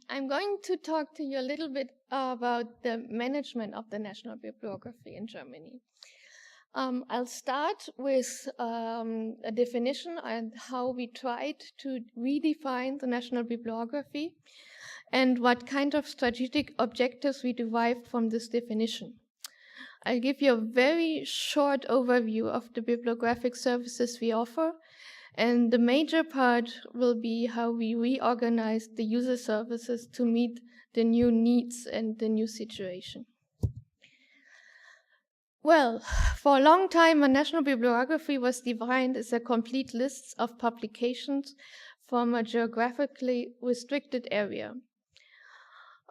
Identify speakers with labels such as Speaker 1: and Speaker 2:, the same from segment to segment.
Speaker 1: I'm going to talk to you a little bit about the management of the national bibliography in Germany. I'll start with a definition and how we tried to redefine the national bibliography and what kind of strategic objectives we derived from this definition. I'll give you a very short overview of the bibliographic services we offer, and the major part will be how we reorganize the user services to meet the new needs and the new situation. Well, for a long time, a national bibliography was defined as a complete list of publications from a geographically restricted area.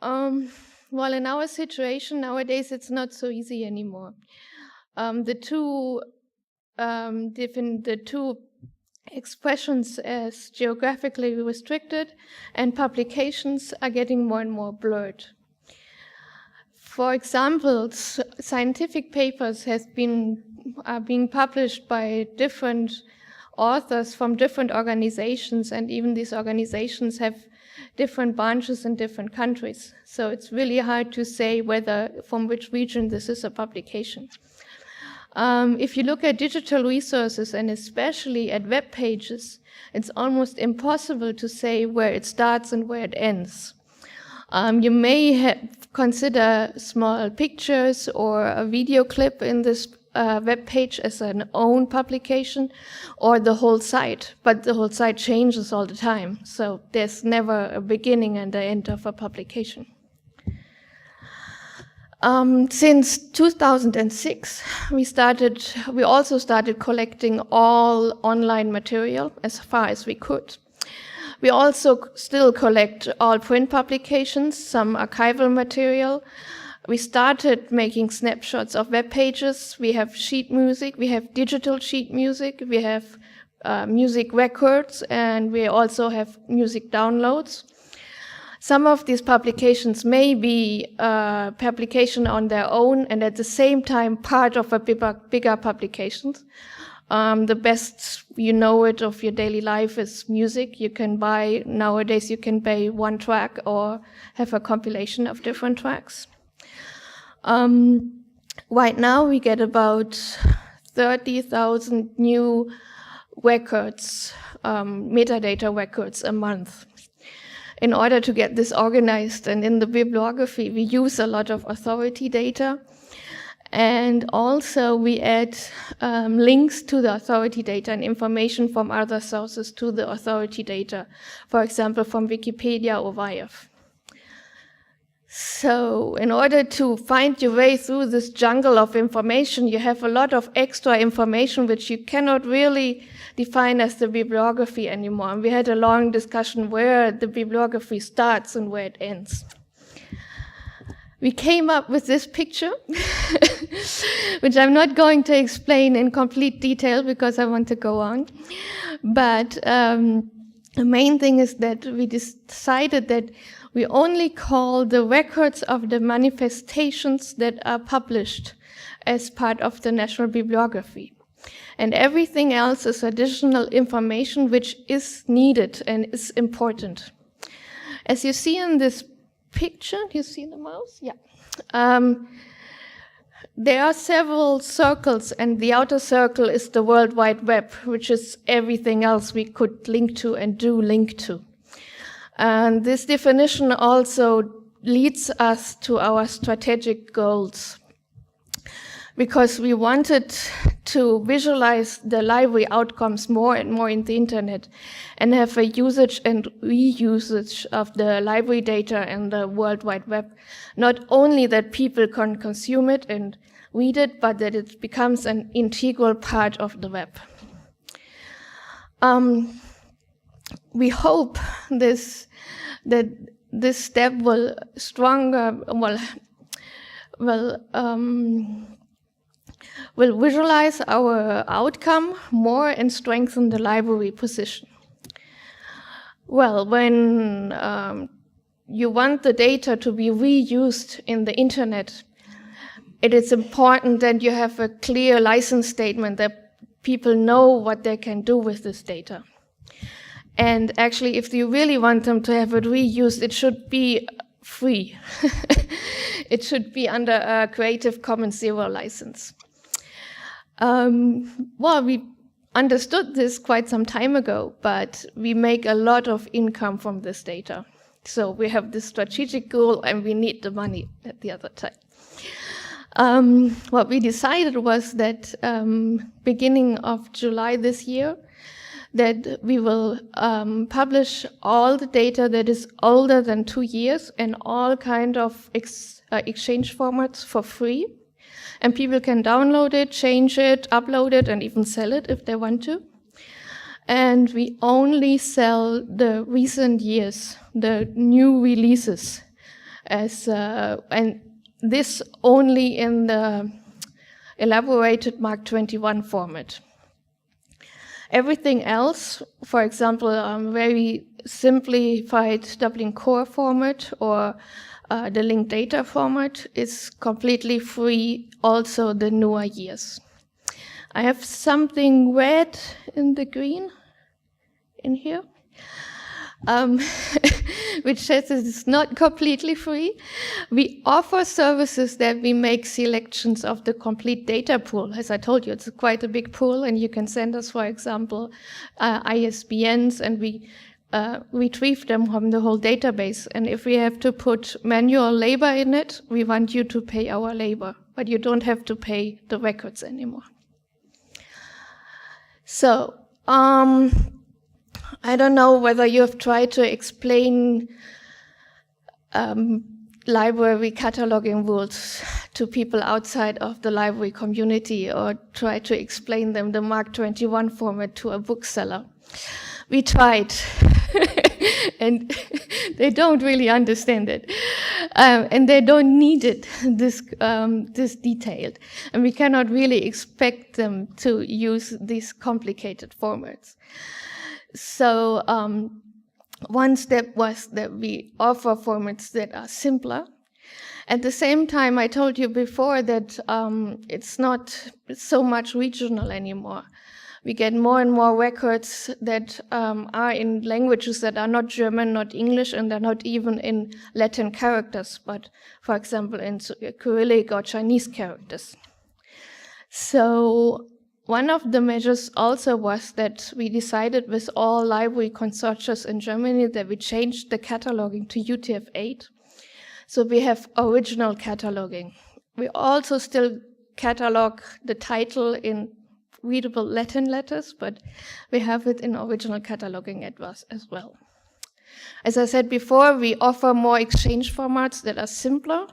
Speaker 1: Well, in our situation nowadays, it's not so easy anymore. The two expressions as geographically restricted and publications are getting more and more blurred. For example, scientific papers are being published by different authors from different organizations, and even these organizations have different branches in different countries. So it's really hard to say from which region this is a publication. If you look at digital resources, and especially at web pages, it's almost impossible to say where it starts and where it ends. You may consider small pictures or a video clip in this web page as an own publication, or the whole site, but the whole site changes all the time, so there's never a beginning and an end of a publication. Since 2006, we also started collecting all online material as far as we could. We also still collect all print publications, some archival material. We started making snapshots of web pages. We have sheet music, we have digital sheet music, we have music records, and we also have music downloads. Some of these publications may be a publication on their own and at the same time part of a bigger publication. The best of your daily life is music. Nowadays you can buy one track or have a compilation of different tracks. Right now we get about 30,000 new records, metadata records a month. In order to get this organized, and in the bibliography, we use a lot of authority data. And also we add links to the authority data and information from other sources to the authority data, for example, from Wikipedia or WireF. So in order to find your way through this jungle of information, you have a lot of extra information which you cannot really define as the bibliography anymore. And we had a long discussion where the bibliography starts and where it ends. We came up with this picture, which I'm not going to explain in complete detail because I want to go on. But the main thing is that we decided that we only call the records of the manifestations that are published as part of the national bibliography. And everything else is additional information which is needed and is important. As you see in this picture, do you see the mouse? Yeah. There are several circles, and the outer circle is the World Wide Web, which is everything else we could link to and do link to. And this definition also leads us to our strategic goals, because we wanted to visualize the library outcomes more and more in the internet and have a usage and reusage of the library data and the World Wide Web. Not only that people can consume it and read it, but that it becomes an integral part of the web. We hope that this step will visualize our outcome more and strengthen the library position. Well, when you want the data to be reused in the internet, it is important that you have a clear license statement that people know what they can do with this data. And actually, if you really want them to have it reused, it should be free. It should be under a Creative Commons Zero license. Well, we understood this quite some time ago, but we make a lot of income from this data. So we have this strategic goal and we need the money at the other time. What we decided was that beginning of July this year, that we will publish all the data that is older than 2 years in all kind of exchange formats for free. And people can download it, change it, upload it, and even sell it if they want to. And we only sell the recent years, the new releases, and this only in the elaborated Mark 21 format. Everything else, for example, very simplified Dublin Core format or the linked data format, is completely free, also the newer years. I have something red in the green in here, which says it's not completely free. We offer services that we make selections of the complete data pool. As I told you, it's quite a big pool, and you can send us, for example, ISBNs, and we retrieve them from the whole database. And if we have to put manual labor in it, we want you to pay our labor, but you don't have to pay the records anymore. So, I don't know whether you have tried to explain library cataloging rules to people outside of the library community, or try to explain them the Mark 21 format to a bookseller. We tried, and they don't really understand it, and they don't need it this detailed, and we cannot really expect them to use these complicated formats. So one step was that we offer formats that are simpler. At the same time, I told you before that it's not so much regional anymore. We get more and more records that are in languages that are not German, not English, and they're not even in Latin characters, but, for example, in Cyrillic or Chinese characters. So one of the measures also was that we decided with all library consortia in Germany that we changed the cataloging to UTF-8. So we have original cataloging. We also still catalog the title in readable Latin letters, but we have it in original cataloging as well. As I said before, we offer more exchange formats that are simpler.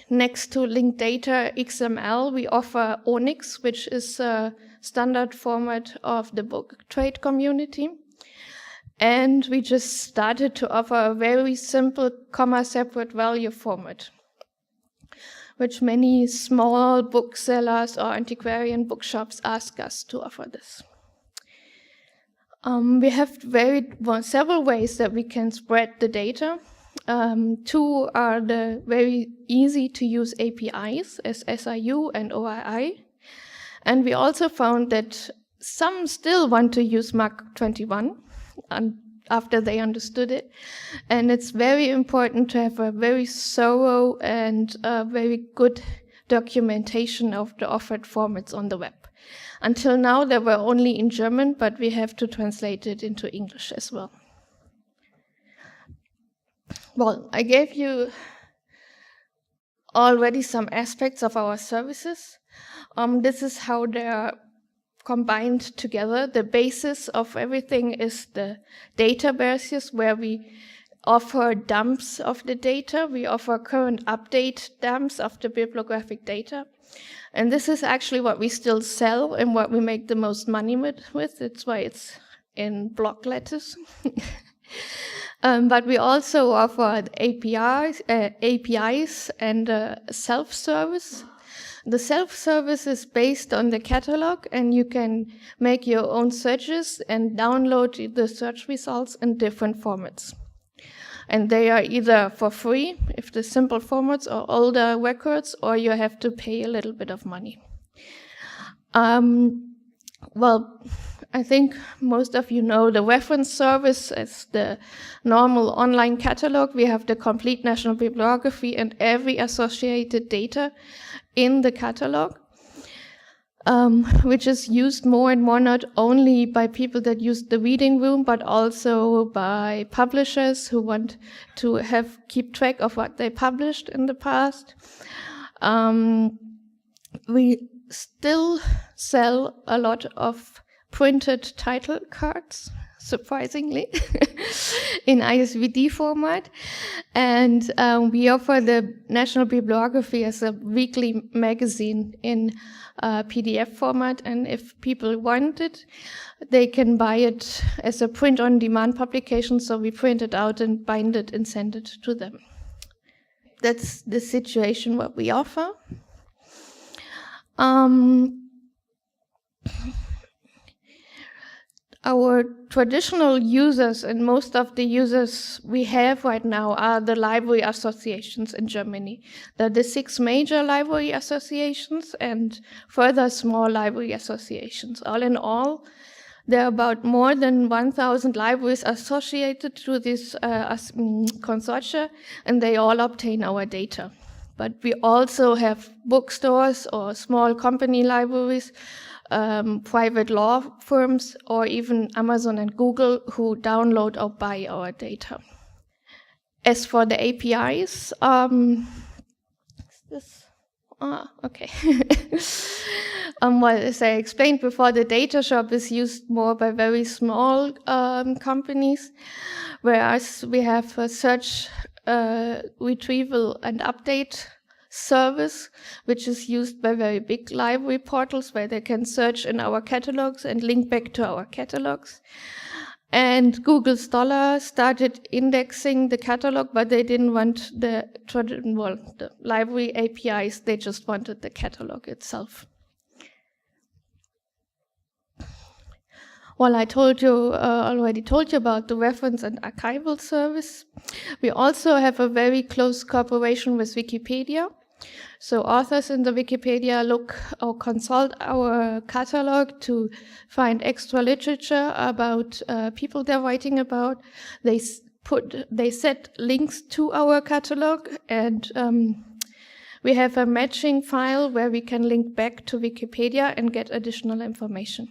Speaker 1: Next to linked data XML, we offer Onyx, which is a standard format of the book trade community. And we just started to offer a very simple comma-separate value format, which many small booksellers or antiquarian bookshops ask us to offer this. We have several ways that we can spread the data. Two are the very easy to use APIs as SIU and OII. And we also found that some still want to use Mark 21 after they understood it. And it's very important to have a very thorough and very good documentation of the offered formats on the web. Until now, they were only in German, but we have to translate it into English as well. Well, I gave you already some aspects of our services. This is how they are combined together. The basis of everything is the databases, where we offer dumps of the data. We offer current update dumps of the bibliographic data. And this is actually what we still sell and what we make the most money with. That's why it's in block letters. But we also offer APIs and self-service. The self-service is based on the catalog, and you can make your own searches and download the search results in different formats. And they are either for free, if the simple formats, or older records, or you have to pay a little bit of money. Well, I think most of you know the reference service as the normal online catalog. We have the complete national bibliography and every associated data in the catalog, which is used more and more not only by people that use the reading room, but also by publishers who want to keep track of what they published in the past. We still sell a lot of printed title cards, surprisingly, in ISBD format. And we offer the National Bibliography as a weekly magazine in PDF format. And if people want it, they can buy it as a print-on-demand publication. So we print it out and bind it and send it to them. That's the situation what we offer. Our traditional users, and most of the users we have right now, are the library associations in Germany. There are the 6 major library associations and further small library associations. All in all, there are about more than 1,000 libraries associated to this consortia, and they all obtain our data. But we also have bookstores or small company libraries, private law firms, or even Amazon and Google who download or buy our data. As for the APIs, okay. Well, as I explained before, the data shop is used more by very small companies, whereas we have a search, retrieval, and update service, which is used by very big library portals where they can search in our catalogs and link back to our catalogs. And Google Scholar started indexing the catalog, but they didn't want the library APIs, they just wanted the catalog itself. Well, I already told you about the reference and archival service. We also have a very close cooperation with Wikipedia. So authors in the Wikipedia look or consult our catalog to find extra literature about people they're writing about. They set links to our catalog, and we have a matching file where we can link back to Wikipedia and get additional information.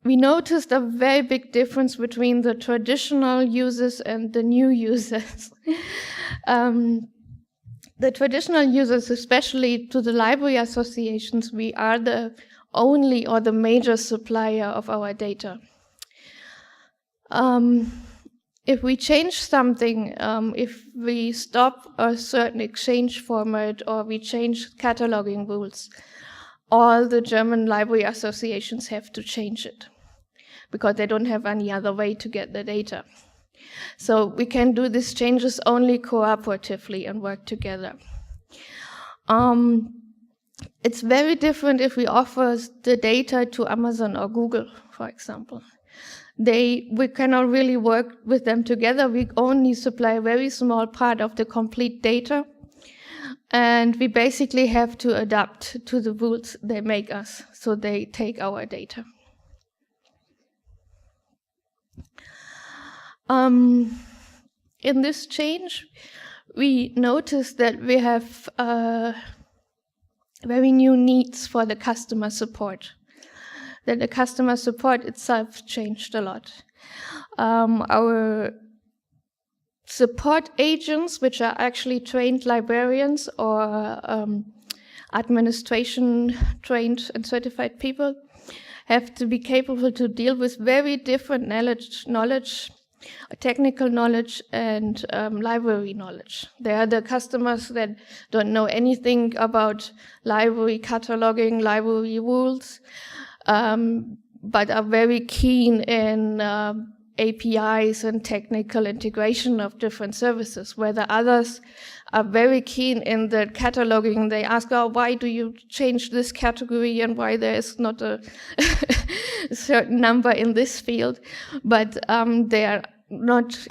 Speaker 1: We noticed a very big difference between the traditional users and the new users. The traditional users, especially to the library associations, we are the only or the major supplier of our data. If we change something, if we stop a certain exchange format or we change cataloging rules, all the German library associations have to change it because they don't have any other way to get the data. So we can do these changes only cooperatively and work together. It's very different if we offer the data to Amazon or Google, for example. We cannot really work with them together. We only supply a very small part of the complete data. And we basically have to adapt to the rules they make us, so they take our data. In this change, we noticed that we have very new needs for the customer support, that the customer support itself changed a lot. Our support agents, which are actually trained librarians or administration-trained and certified people, have to be capable to deal with very different knowledge, technical knowledge, and library knowledge. They are the customers that don't know anything about library cataloging, library rules, but are very keen in APIs and technical integration of different services, where the others are very keen in the cataloging. They ask, why do you change this category and why there is not a certain number in this field, but they are not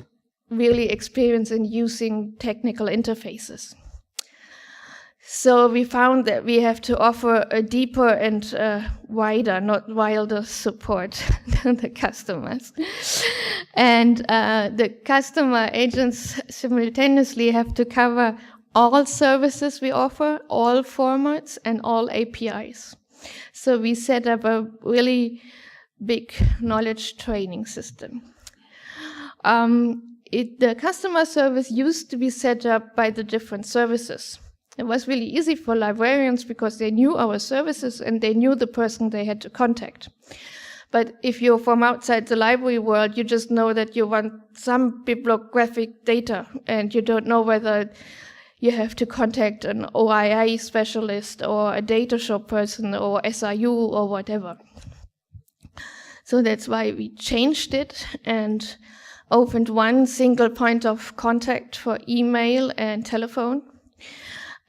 Speaker 1: really experienced in using technical interfaces. So we found that we have to offer a deeper and wider, not wilder support to the customers. And the customer agents simultaneously have to cover all services we offer, all formats, and all APIs. So we set up a really big knowledge training system. The customer service used to be set up by the different services. It was really easy for librarians because they knew our services and they knew the person they had to contact. But if you're from outside the library world, you just know that you want some bibliographic data and you don't know whether you have to contact an OII specialist or a data shop person or SRU or whatever. So that's why we changed it and opened one single point of contact for email and telephone.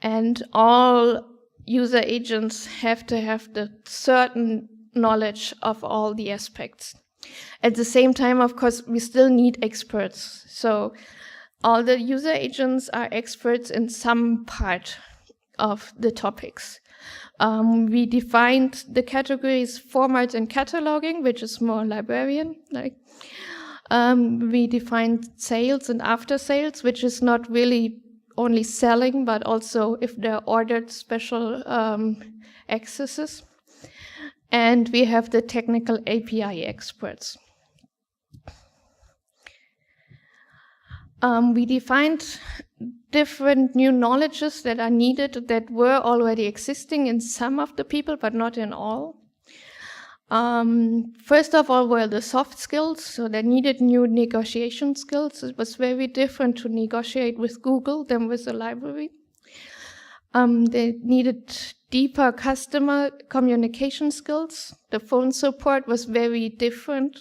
Speaker 1: And all user agents have to have the certain knowledge of all the aspects. At the same time, of course, we still need experts. So all the user agents are experts in some part of the topics. We defined the categories format and cataloging, which is more librarian-like. We defined sales and after sales, which is not really only selling, but also if they're ordered special accesses. And we have the technical API experts. We defined different new knowledges that are needed that were already existing in some of the people, but not in all. First of all were the soft skills, so they needed new negotiation skills. It was very different to negotiate with Google than with the library. They needed deeper customer communication skills. The phone support was very different.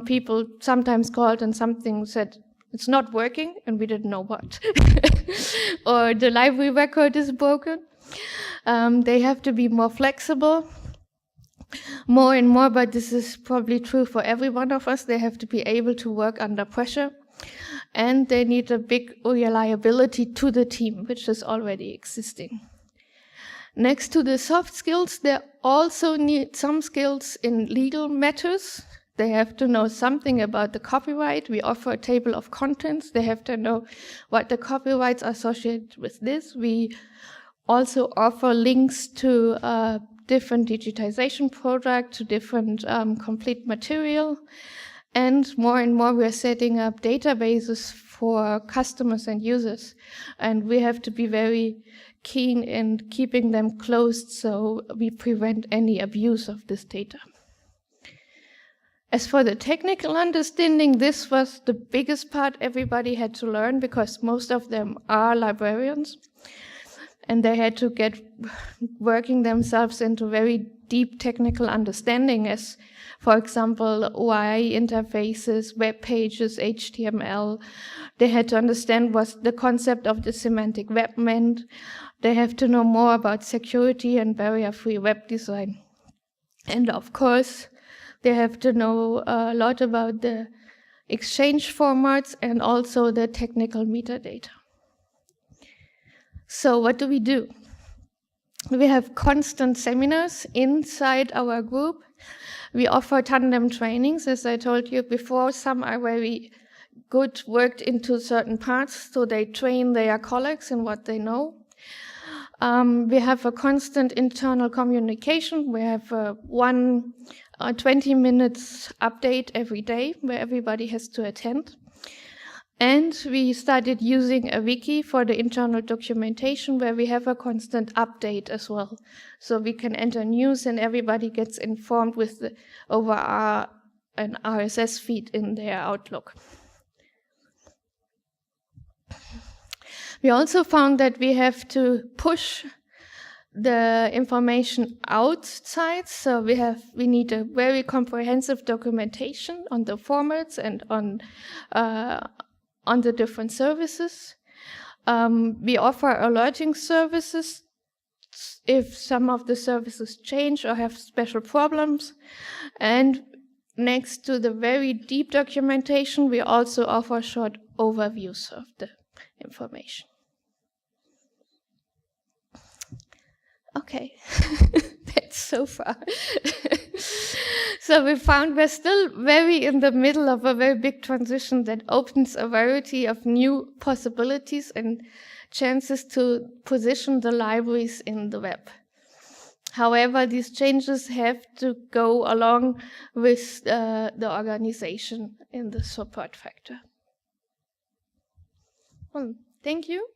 Speaker 1: People sometimes called and something said, it's not working, and we didn't know what. Or the library record is broken. They have to be more flexible. More and more, but this is probably true for every one of us, they have to be able to work under pressure. And they need a big reliability to the team, which is already existing. Next to the soft skills, they also need some skills in legal matters. They have to know something about the copyright. We offer a table of contents. They have to know what the copyrights are associated with this. We also offer links to different digitization projects, to different complete material. And more we are setting up databases for customers and users. And we have to be very keen in keeping them closed so we prevent any abuse of this data. As for the technical understanding, this was the biggest part everybody had to learn because most of them are librarians. And they had to get working themselves into very deep technical understanding as, for example, OI interfaces, web pages, HTML. They had to understand what the concept of the semantic web meant. They have to know more about security and barrier-free web design. And of course, they have to know a lot about the exchange formats and also the technical metadata. So what do? We have constant seminars inside our group. We offer tandem trainings, as I told you before. Some are very good, worked into certain parts, so they train their colleagues in what they know. We have a constant internal communication. We have one 20 minutes update every day where everybody has to attend. And we started using a wiki for the internal documentation where we have a constant update as well. So we can enter news and everybody gets informed with the over an RSS feed in their Outlook. We also found that we have to push the information outside, so we need a very comprehensive documentation on the formats and on the different services. We offer alerting services if some of the services change or have special problems. And next to the very deep documentation, we also offer short overviews of the information. Okay, that's so far. So we found we're still very in the middle of a very big transition that opens a variety of new possibilities and chances to position the libraries in the web. However, these changes have to go along with the organization in the support factor. Well, thank you.